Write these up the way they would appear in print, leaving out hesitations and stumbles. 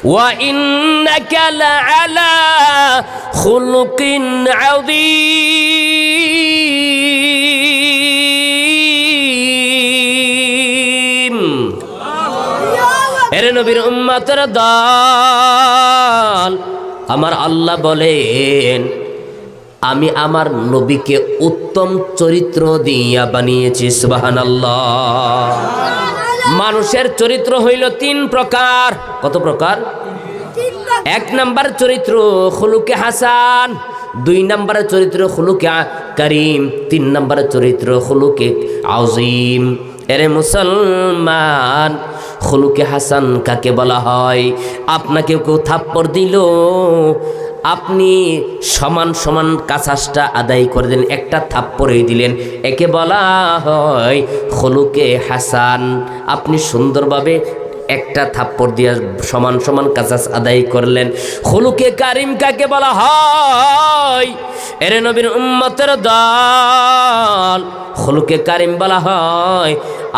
ওয়া ইন্নাকা লাআলা খুলুকিন আযীম। এরে নবীর উম্মতের দল, আমার আল্লাহ বলেন আমি আমার নবীকে উত্তম চরিত্র দিয়া বানিয়েছি। সুবহানাল্লাহ। মানুষের চরিত্র হইল তিন প্রকার। কত প্রকার? এক নাম্বার চরিত্র খুলুকে হাসান, দুই নাম্বার চরিত্র খুলুকে কারিম, তিন নাম্বার চরিত্র খুলুকে আযীম। এরে মুসলমান, খুলুকে হাসান কাকে বলা হয়? আপনাকে কেউ থাপ্পড় দিল, আপনি সমান সমান কাছাসটা আদায় করে দিলেন, একটা থাপ্পড়ই দিলেন, একে বলা হয় খুলুকে হাসান। আপনি সুন্দরভাবে একটা থাপ্পড় দিয়ে সমান সমান কাছাস আদায় করলেন। খুলুকে কারিম কাকে বলা হয়? এরে নবীর উম্মতের দল, খুলুকে কারিম বলা হয়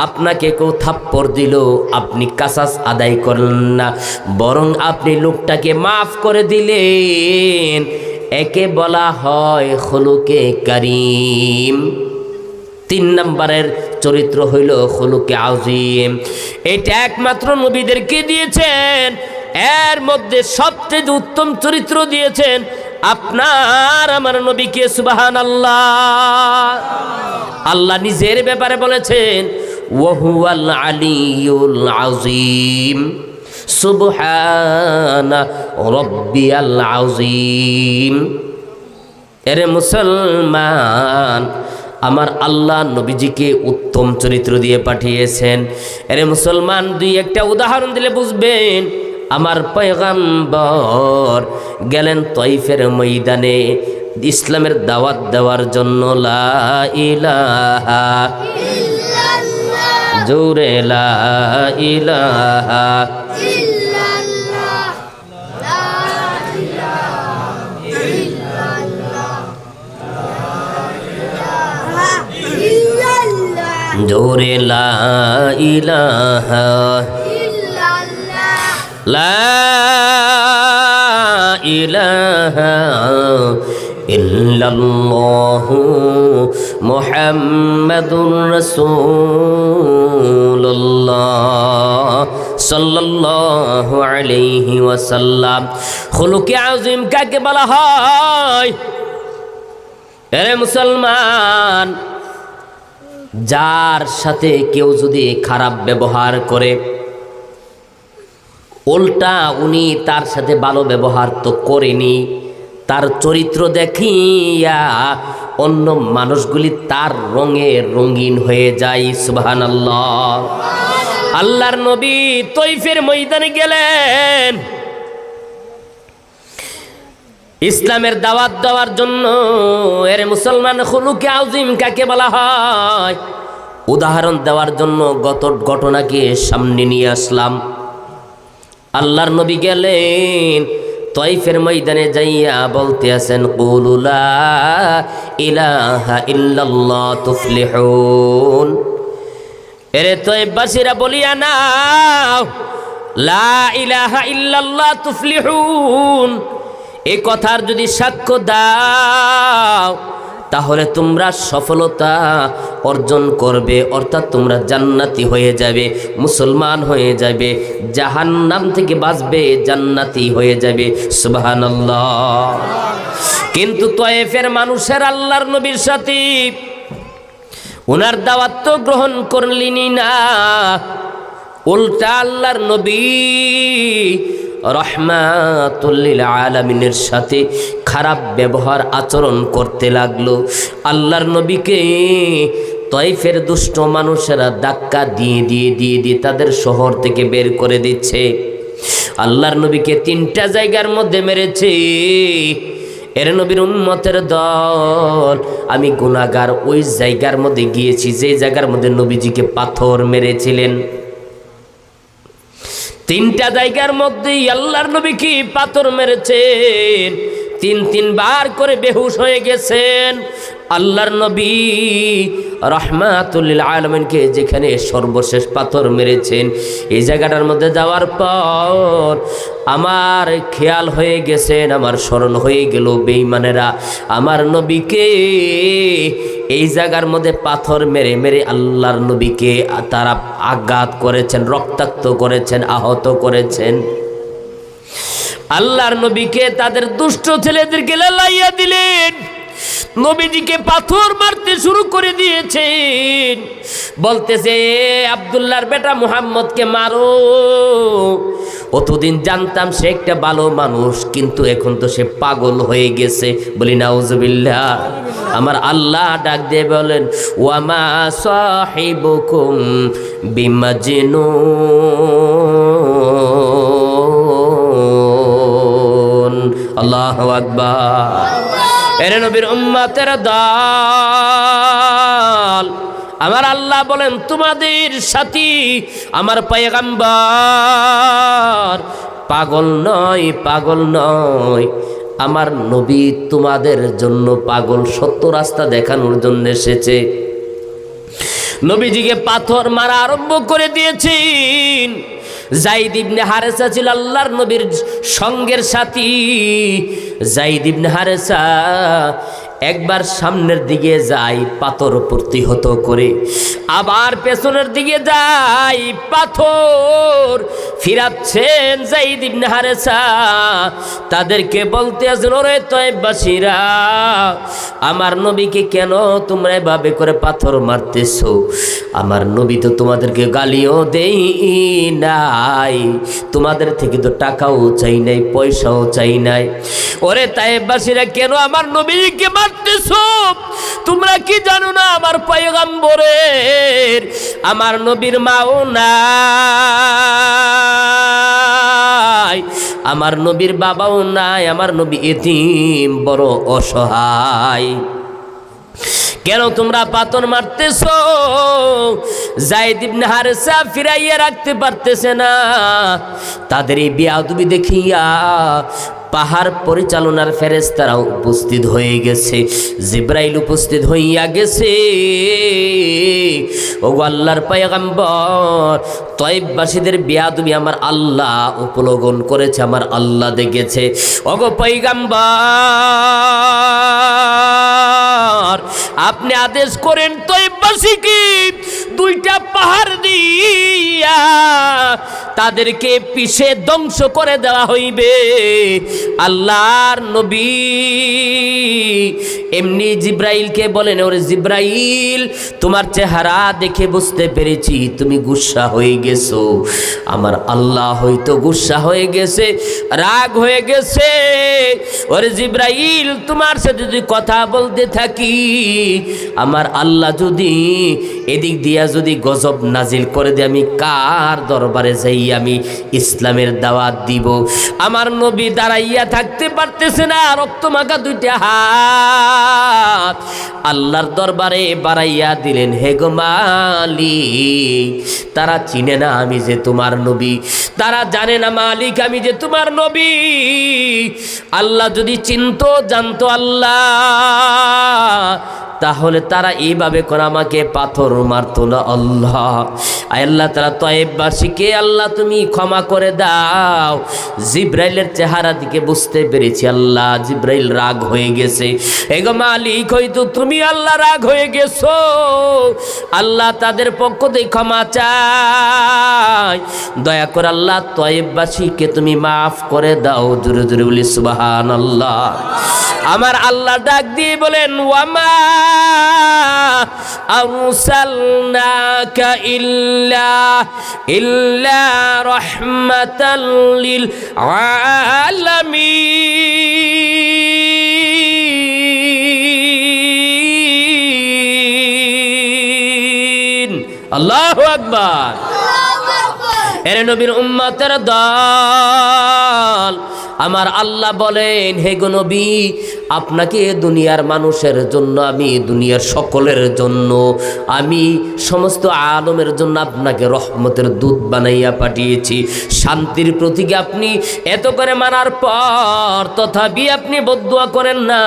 আপনাকে কেউ থাপ্পড় দিল, আপনি কাসাস আদায় করলেন না, বরং আপনি লোকটাকে মাফ করে দিলেন, একে বলা হয় খুলুকে কারিম। তিন নম্বরের চরিত্র হইল খুলুকে আযীম। এটা একমাত্র নবীদেরকে দিয়েছেন, এর মধ্যে সবচেয়ে উত্তম চরিত্র দিয়েছেন আপনার আমার নবীকে। সুবহানাল্লাহ। আল্লাহ নিজের ব্যাপারে বলেছেন ওয়াহুয়াল আলিয়ুল আযীম, সুবহানা রাব্বিয়াল আযীম। এরে মুসলমান, আমার আল্লাহ নবীজিকে উত্তম চরিত্র দিয়ে পাঠিয়েছেন। এরে মুসলমান, দুই একটা উদাহরণ দিলে বুঝবেন। আমার পয়গম্বর গেলেন তয়ফের ময়দানে ইসলামের দাওয়াত দেওয়ার জন্য। লা ইলাহা ইল্লাল্লাহ, জোরে লা ইলাহা ইল্লাল্লাহ, লা ইলাহা ইল্লাল্লাহ, জোরে লা ইলাহা ইল্লাল্লাহ, লা ইলাহা ইল্লাল্লাহু মুহাম্মাদুর রাসূলুল্লাহ সাল্লাল্লাহু আলাইহি ওয়াসাল্লাম। খুলুকে আযীম কাকে বলা হয়? আরে মুসলমান, যার সাথে কেউ যদি খারাপ ব্যবহার করে, উল্টা উনি তার সাথে ভালো ব্যবহার তো করেনি, তার চরিত্র দেখিয়া অন্য মানুষগুলি তার রঙে রঙিন হয়ে যায়। সুবহানাল্লাহ। আল্লাহর নবী তয়ফের ময়দানে গেলেন ইসলামের দাওয়াত দেওয়ার জন্য। এর মুসলমান, খুলুকে আযীম কাকে বলা হয় উদাহরণ দেওয়ার জন্য গত ঘটনাকে সামনে নিয়ে আসলাম। আল্লাহর নবী গেলেন তয়ফের ময়দানে যাইয়া বলতে আছেন কুলু লা ইলাহা ইল্লাল্লাহ তুফলিহুন। এরে তয়ফবাসীরা বলিয়া নাও, লা ইলাহা ইল্লাল্লাহ তুফলিহুন, এই কথার যদি সাক্ষ্য দাও তাহলে তোমরা সফলতা অর্জন করবে, অর্থাৎ তোমরা জান্নাতি হয়ে যাবে, মুসলমান হয়ে যাবে, জাহান্নাম থেকে বাঁচবে, জান্নাতি হয়ে যাবে। সুবহানাল্লাহ। কিন্তু তয়ফের মানুষের আল্লাহর নবীর সাথে ওনার দাওয়াত তো গ্রহণ করলেনি না, উল্টা আল্লাহর নবী রহমাতুল লিল আলামিনের সাথে খারাপ ব্যবহার আচরণ করতে লাগলো। আল্লাহর নবীকে তয়ফের দুষ্ট মানুষেরা ধাক্কা দিয়ে দিয়ে দিয়ে দিয়ে তাদের শহর থেকে বের করে দিচ্ছে। আল্লাহর নবীকে 3টা জায়গার মধ্যে মেরেছে। এর নবীর উম্মতের দল, আমি গুনাহগার ওই জায়গার মধ্যে গিয়েছি যে জায়গার মধ্যে নবীজিকে পাথর মেরেছিলেন। 3টা জায়গার মধ্যেই আল্লাহর নবীকে পাথর মেরেছেন, 3 বার করে বেহুশ হয়ে গেছেন। আল্লাহর নবী রাহমাতুল লিল আলামিনকে যেখানে সর্বশেষ পাথর মেরেছেন, এই জায়গাটার মধ্যে যাওয়ার পর আমার খেয়াল হয়ে গেছেন, আমার স্মরণ হয়ে গেল বেঈমানেরা আমার নবীকে এই জায়গার মধ্যে পাথর মেরে মেরে আল্লাহর নবীকে তারা আঘাত করেছেন, রক্তাক্ত করেছেন, আহত করেছেন। আল্লাহর নবীকে তাদের দুষ্ট ছেলেদেরকে লালাইয়া দিলেন, নবীজিকে পাথর মারতে শুরু করে দিয়েছেন। বলতেছে আব্দুল্লাহর বেটা মুহাম্মদকে মারো। অতদিন জানতাম সে একটা ভালো মানুষ, কিন্তু এখন তো সে পাগল হয়ে গেছে। বলি নাউজুবিল্লাহ। আমার আল্লাহ ডাক দিয়ে বলেন ওয়ামা সাহিবুকুম বিমাজনুন। আল্লাহু আকবার। এরে নবীর উম্মতের দল, আমার আল্লাহ বলেন তোমাদের সাথী আমার পয়গম্বর পাগল নয়, পাগল নয়। আমার নবী তোমাদের জন্য পাগল, সত্য রাস্তা দেখানোর জন্য এসেছে। নবীজিকে পাথর মারা আরম্ভ করে দিয়েছেন। যায়েদ ইবনে হারেসা ছিল আল্লাহর নবীর সঙ্গের সাথী। যায়েদ ইবনে হারেসা একবার সামনের দিকে যায় পাথর প্রতিহত করে, আবার পেছনের দিকে যায় পাথর ফিরাচ্ছেন যায়েদ ইবনে হারেসা। তাদেরকে বলতে আছেন ওরে তয়েববাসীরা, আমার নবীকে কেন তোমরা এভাবে করে পাথর মারতেছো? আমার নবী তো তোমাদেরকে গালিও দেই নাই, তোমাদের থেকে তো টাকাও চাই নাই, পয়সাও চাই নাই। ওরে তায়েববাসীরা কেন আমার নবীকে মারতেছো? তোমরা কি জানো না আমার পয়গম্বরের, আমার নবীর মাও নাই, আমার নবীর বাবাও নাই, আমার নবী এতিম, বড় অসহায়। কেন তোমরা পাথর মারতেছো? যায়েদ ইবনে হারেসা ফিরাইয়া রাখতে পারতেছে না। তাদের এই বেয়াদবি দেখিয়া পাহাড় পরিচালনার ফেরেশতারা উপস্থিত হয়ে গেছে, জিবরাইল উপস্থিত হইয়া গেছে। ওগো আল্লাহর পয়গম্বর, তয়েববাসীদের বেয়াদবি আমার আল্লাহ উপলগন করেছে, আমার আল্লাহ দেখেছে। ওগো পয়গম্বর, আপনি আদেশ করেন তয়েববাসীকে দুইটা পাহাড় দিয়া তাদেরকে পিছে ধ্বংস করে দেওয়া হইবে। আল্লাহর নবী এমনি জিব্রাইলকে বলেন ওরে জিব্রাইল, তোমার চেহারা দেখে বুঝতে পেরেছি তুমি গুসা হয়ে গেছো। আমার আল্লাহ হয়তো গুসা হয়ে গেছে, রাগ হয়ে গেছে। ওরে জিব্রাইল, তোমার সাথে যদি কথা বলতে থাকি, আমার আল্লাহ যদি এদিক দিয়া যদি গজব নাজিল করে দেয়, আমি কার দরবারে যাই আমি ইসলামের দাওয়াত দিব? আমার নবী দাঁড়াইয়া থাকতে পারতেছে না, রক্ত মাখা দুইটা হাত আল্লাহর দরবারে বাড়াইয়া দিলেন। হে গো মালিক, তারা চিনে না আমি যে তোমার নবী, তারা জানে না মালিক আমি যে তোমার নবী। আল্লাহ যদি চিনতো জানতো আল্লাহ, তাহলে তারা এইভাবে করে আমাকে পাথর মারতো না। আল্লাহ আল্লাহ তারা তয়েববাসীকে আল্লাহ তুমি ক্ষমা করে দাও। জিব্রাইলের চেহারা দিকে বুঝতে পেরেছি আল্লাহ জিব্রাইল রাগ হয়ে গেছে। এগো মালিক, হয়তো তুমি আল্লাহ রাগ হয়ে গেছো। আল্লাহ তাদের পক্ষ থেকে ক্ষমা চাই, দয়া করে আল্লাহ তয়েববাসীকে তুমি মাফ করে দাও। জোরে জোরে বলি সুবহানাল্লাহ। আমার আল্লাহ ডাক দিয়ে বলেন ওয়ামা আরসালনাকা ইল্লা রাহমাতাল লিল আলামিন। আল্লাহু আকবার। এরে নবীর উম্মতের দল, আমার আল্লাহ বলেন হে গো নবী, আপনাকে দুনিয়ার মানুষের জন্য, আমি দুনিয়ার সকলের জন্য, আমি সমস্ত আলমের জন্য আপনাকে রহমতের দূত বানাইয়া পাঠিয়েছি। শান্তির প্রতীকে আপনি এত করে মানার পর তথাপি আপনি বদদুয়া করেন না,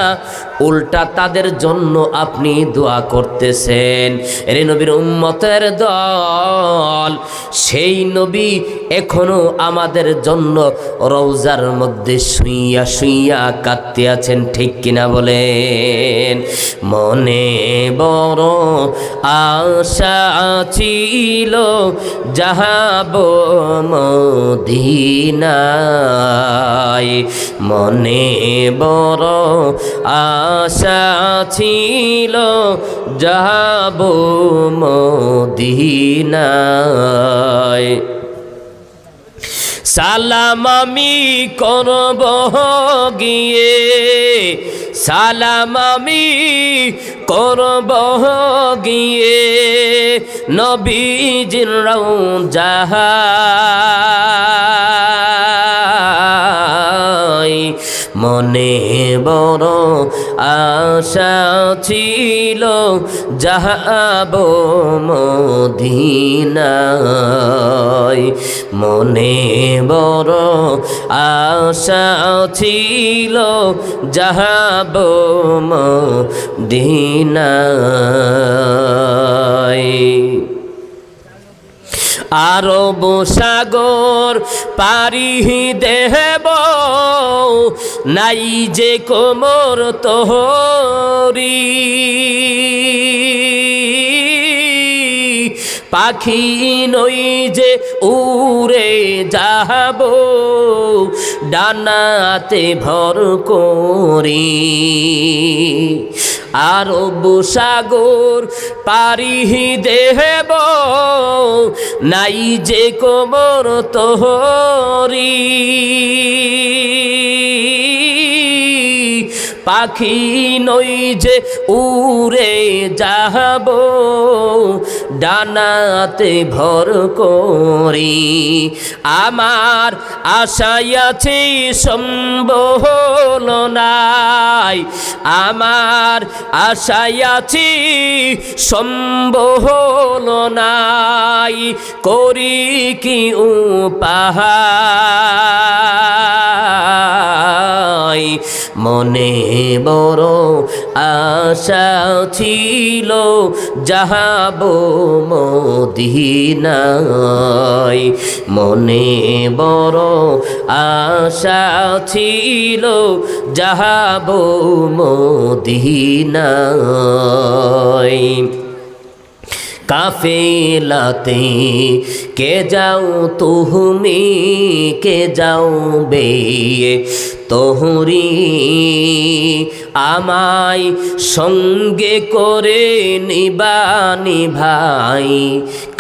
উল্টা তাদের জন্য আপনি দোয়া করতেছেন। এর নবীর উম্মতের দল, সেই নবী এখনো আমাদের জন্য রওজার মধ্যে শুইয়া শুইয়া কাঁদতে আছেন, ঠিক কিনা বলেন? মনে বড় আশা ছিল যাহাব মদিনায়, মনে বড় আশা ছিল যাব মদিনায়। সালাম আমি করব গিয়ে, সালাম আমি করব গিয়ে নবীজির রওজায়, মনে বড় আশা ছিল যাব মদিনায়, মনে বড় আশা ছিল যাব মদিনায়। আরব সাগর পারি দেব নাই যে কোমর তোহরি, পাখি নই যে উড়ে যাব ডানাতে ভর করি। আরব সাগর পারি দেব নাই যে কোমর তোহরি, পাখি নই যে উড়ে যাব ডানাতে ভর করি। আমার আশায় আছে সম্বল নাই, আমার আশায় আছি সম্বল নাই, করি কি উপায়, মনে বড় আশা ছিল যাব মদিনায়, মনে বড় আশা ছিল যাব মদিনায়। কাফেলাতে কে যাও তুমি, কে যাও বে তোহরি, আমায় সঙ্গে করে নিবানি ভাই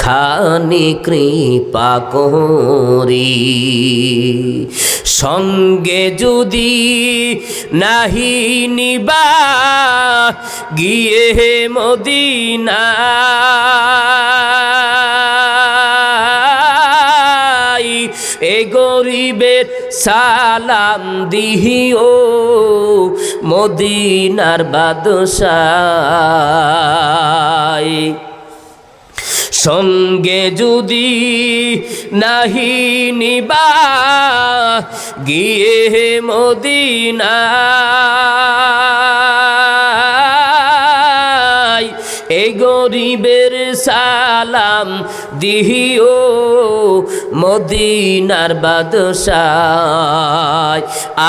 খানি কৃপা করি। সঙ্গে যদি নাহি নিবা গিয়ে মদিনা, এ গরিবের সালাম দিও মদিনার বাদশাহ। সঙ্গে যদি নাহি নিবা গিয়ে মদিনা, এ গরিবের সালাম দিও মদিনার বাদশাহ।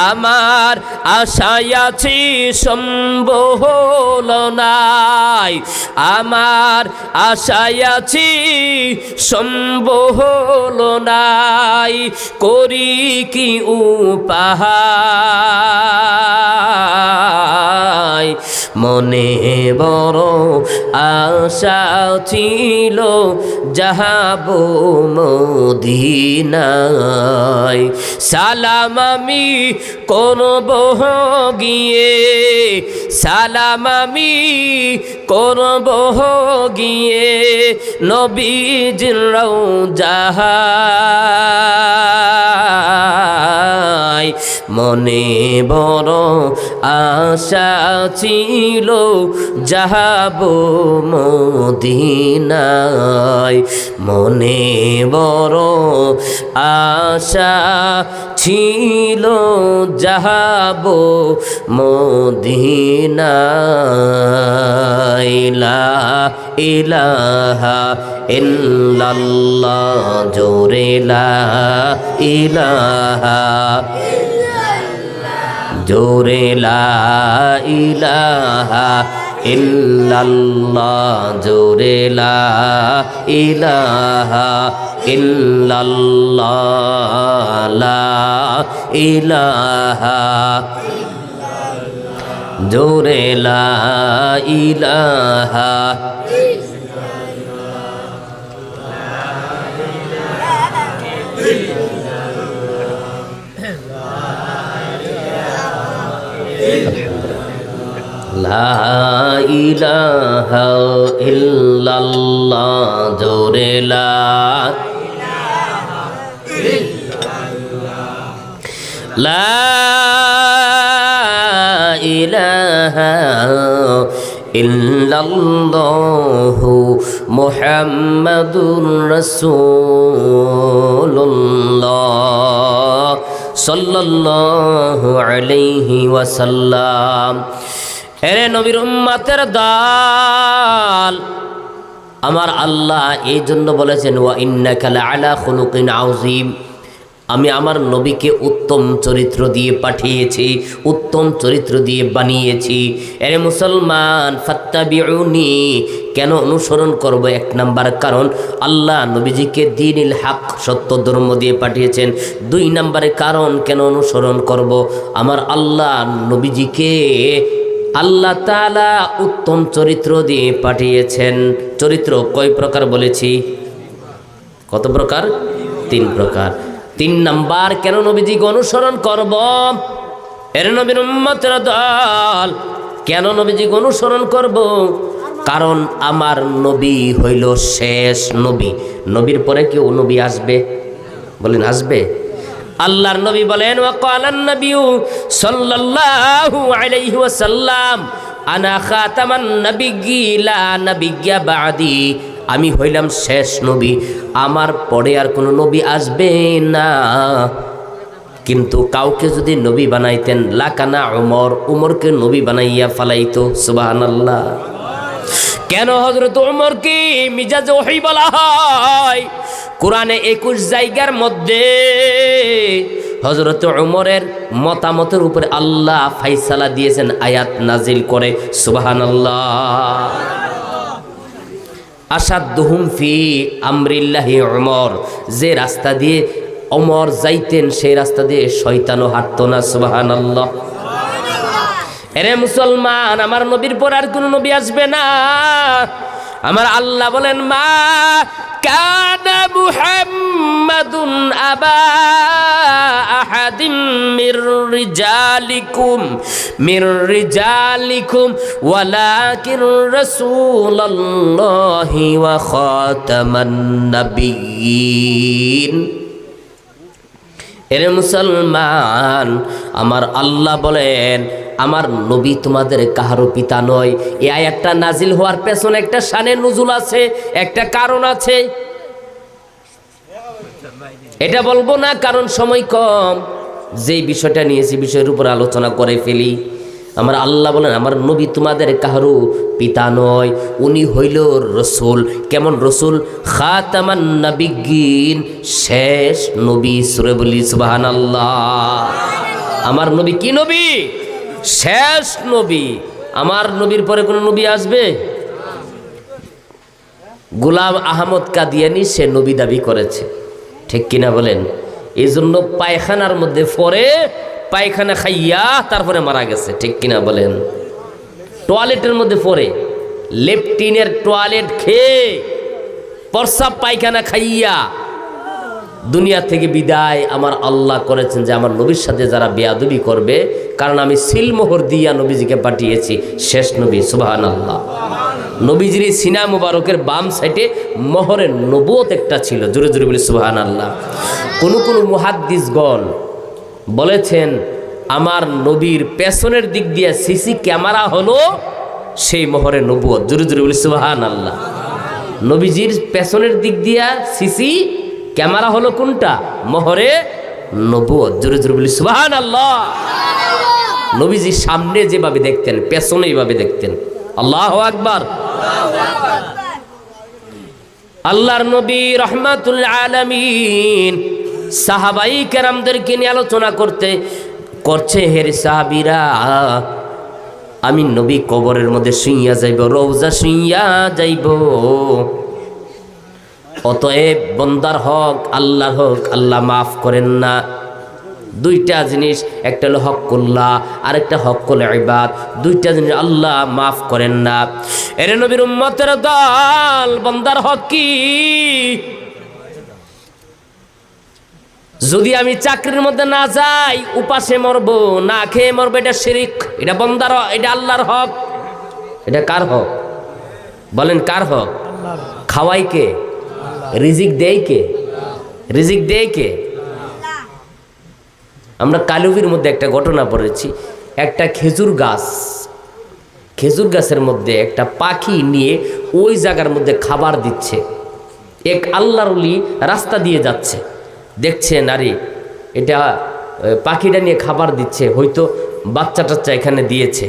আমার আশায় আছি সম্বল নাই, আমার আশায় আছি সম্বল নাই, করি কি উপায়, মনে বড় আশা ছিল যাব মদিনায়। সালাম আমি করব গিয়ে, সালাম আমি করব গিয়ে নবীজির রওজায়, মনে বড় আশা ছিল যাব মদিনায়, মনে বড় আশা ছিল যাব মদিনায়। লা ইলাহা ইল্লাল্লাহ জোরে লা ইলাহা, জোরে লা ইলাহা ইল্লাল্লাহ জোরে লা ইলাহা ইল্লাল্লাহ, লা ইলাহা জোরে লা ইলাহা। লা ইলাহা ইল্লাল্লাহ জোরে লা, লা ইলাহা ইল্লাল্লাহু মুহাম্মাদুর রাসূলুল্লাহ সাল্লাল্লাহু আলাইহি ওয়াসাল্লাম। এরে নবীর উম্মতের দল, আমার আল্লাহ এই জন্য বলেছেন ওয়া ইন্নাকা লাআলা খুলুকিন আযীম, আমি আমার নবীকে উত্তম চরিত্র দিয়ে পাঠিয়েছি, উত্তম চরিত্র দিয়ে বানিয়েছি। এরে মুসলমান ফাত্তাবিউনি, কেন অনুসরণ করব? এক নাম্বার কারণ আল্লাহ নবীজিকে দ্বীনুল হক সত্য ধর্ম দিয়ে পাঠিয়েছেন। দুই নম্বরে কারণ কেন অনুসরণ করব? আমার আল্লাহ নবীজিকে আল্লাহ তাআলা উত্তম চরিত্র দিয়ে পাঠিয়েছেন। চরিত্র কয় প্রকার বলেছি? কত প্রকার? 3 প্রকার। 3 নাম্বার কেন নবীজিকে অনুসরণ করব? এর নবীর উম্মতের দল, কেন নবীজিকে অনুসরণ করব? কারণ আমার নবী হইল শেষ নবী। নবীর পরে কেউ নবী আসবে? বলেন আসবে? আল্লাহর নবী বলেন ওয়া ক্বালান নাবিয়্যু সাল্লাল্লাহু আলাইহি ওয়াসাল্লাম আনা খাতামান নাবিয়্যিন লা নাবিয়্যা বা'দি, আমি হইলাম শেষ নবী, আমার পরে আর কোনো নবী আসবে না। কিন্তু কাউকে যদি নবী বানাইতেন লাকানা উমর, উমরকে নবী বানাইয়া ফালাইতো। সুবহানাল্লাহ। কেন হযরত উমরকে মিজাজ ওহী বলা হয়? কোরআনে 21 জায়গার মধ্যে হযরত উমরের মতামতের উপরে আল্লাহ ফায়সালা দিয়েছেন, আয়াত নাজিল করে। সুবহানাল্লাহ। আসাদুহুম ফি আমরিল্লাহি উমর, যে রাস্তা দিয়ে ওমর যাইতেন সেই রাস্তা দিয়ে শয়তানও হাঁটতো না। সুবহানাল্লাহ। এরে মুসলমান, আমার নবীর পর আর কোন নবী আসবে না। আমার আল্লাহ বলেন মা কানা মুহাম্মাদুন আবা আহাদিম মির রিজালিকুম ওয়ালাকিন রাসূলুল্লাহি ওয়া খাতামান নাবিয়্যিন। এরে মুসলমান, আমার আল্লাহ বলেন আমার নবী তোমাদের কাহারও পিতা নয়। এই আয়াতটা নাজিল হওয়ার পেছনে একটা শানে নুজুল আছে, একটা কারণ আছে। এটা বলবো না কারণ সময় কম, যেই বিষয়টা নিয়েছি বিষয়ের উপর আলোচনা করে ফেলি। আমার আল্লাহ বলেন আমার নবী তোমাদের কাহারও পিতা নয়, উনি হইল রসুল। কেমন রসুল? খাতামান নাবিয়্যিন, শেষ নবী। সূরা বলি সুবহানাল্লাহ। আমার নবী কি নবী? শেষ নবী। আমার নবীর পরে কোন নবী আসবে? গোলাম আহমদ কাদিয়ানী সে নবী দাবি করেছে, ঠিক কিনা বলেন? এই জন্য পায়খানার মধ্যে পরে পায়খানা খাইয়া তারপরে মারা গেছে, ঠিক কিনা বলেন? টয়লেটের মধ্যে পরে লেপটিনের টয়লেট খেয়ে প্রস্রাব পায়খানা খাইয়া দুনিয়া থেকে বিদায় আমার আল্লাহ করেছেন যে আমার নবীর সাথে যারা বেয়াদবি করবে, কারণ আমি সিলমোহর দিয়া নবীজিকে পাঠিয়েছি, শেষ নবী। সুবহানাল্লাহ। নবীজির সিনা মুবারকের বাম সাইডে মোহরের নবুয়ত একটা ছিল। জোরে জোরে বলি সুবহানাল্লাহ। কোন কোন মুহাদ্দিসগণ বলেছেন আমার নবীর পেছনের দিক দিয়ে সিসি ক্যামেরা হলো সেই মোহরে নবুয়ত। জোরে জোরে বলি সুবহানাল্লাহ। নবীজির পেছনের দিক দিয়া সিসি ক্যামেরা হলো কোনটা? মোহরে নবুয়ত। জোরে জোরে বলি সুবহানাল্লাহ। নবীজির সামনে যেভাবে দেখতেন পেছনে এইভাবে দেখতেন। আল্লাহু আকবার। আল্লাহর নবী রাহমাতুল আলামিন সাহাবাই কেরামদেরকে নিয়ে আলোচনা করছে, হের সাহাবীরা, আমি নবী কবরের মধ্যে শুইয়া যাইব, রওজা শুইয়া যাইব। অতএব বন্দার হক আল্লাহর হক আল্লাহ মাফ করেন না। দুইটা জিনিস, একটা হলো হকুল্লাহ আর একটা হকুল ইবাদ। দুইটা জিনিস আল্লাহ মাফ করেন না। এর নবীর উম্মতের দল, বন্দার হক কি? যদি আমি চাকরির মধ্যে না যাই, উপাসে মরবো, না খেয়ে মরবো, এটা শিরিক, এটা বন্দার, এটা আল্লাহর হক। এটা কার হক বলেন? কার হক? খাওয়াই কে? রিজিক দেয় কে? রিজিক দেয় কে? আমরা কালুবির মধ্যে একটা ঘটনা পড়েছি। একটা খেজুর গাছের মধ্যে একটা পাখি নিয়ে ওই জায়গার মধ্যে খাবার দিচ্ছে। এক আল্লাহর ওলি রাস্তা দিয়ে যাচ্ছে, দেখছেন আরে এটা পাখিটা নিয়ে খাবার দিচ্ছে, হয়তো বাচ্চা টাচ্চা এখানে দিয়েছে।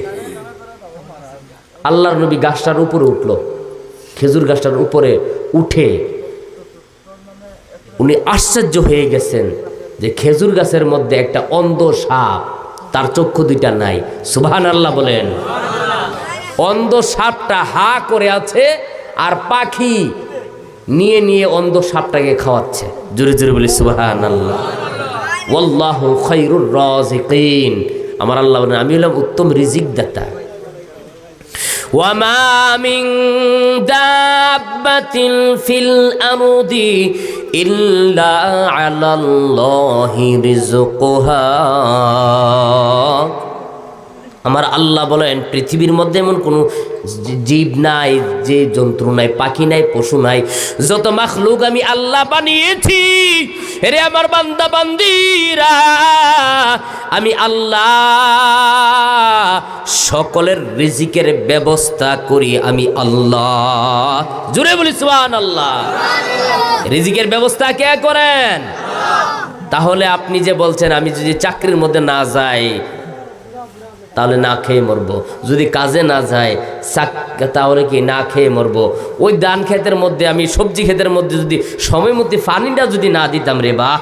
আল্লাহর নবী গাছটার উপরে উঠল, খেজুর গাছটার উপরে উঠে উনি আশ্চর্য হয়ে গেছেন যে খেজুর গাছের মধ্যে একটা অন্ধ সাপ, তার চক্ষু দুইটা নাই। সুবহানাল্লাহ বলেন। অন্ধ সাপটা হা করে আছে আর পাখি নিয়ে নিয়ে অন্ধ সাপটাকে খাওয়াচ্ছে। জোরে জোরে বলি সুবহানাল্লাহ। ওয়াল্লাহু খায়রুর রাযিকিন। আমার আল্লাহ বলেন আমি হলাম উত্তম রিজিক দাতা। ওয়ামা মিন দাব্বাতিন ফিল আরদি ইল্লা আলাল্লাহি রিজকুহা। আমার আল্লাহ বলেন পৃথিবীর মধ্যে এমন কোনো জীব নাই, যে জন্তু নাই, পাখি নাই, পশু নাই, যত মাখলুক আমি আল্লাহ বানিয়েছি, রে আমার বান্দা বান্দিরা, আমি আল্লাহ সকলের রিজিকের ব্যবস্থা করি। আমি আল্লাহ। জোরে বলি সুবহানাল্লাহ। রিজিকের ব্যবস্থা কে করেন? তাহলে আপনি যে বলছেন আমি যদি চাকরির মধ্যে না যাই তাহলে না খেয়ে মরবো, যদি কাজে না যায় তাহলে কি না খেয়ে মরবো, ওই ধান ক্ষেতের মধ্যে আমি সবজি ক্ষেতের মধ্যে যদি সময় মতো পানিটা যদি না দিতাম রে বাহ,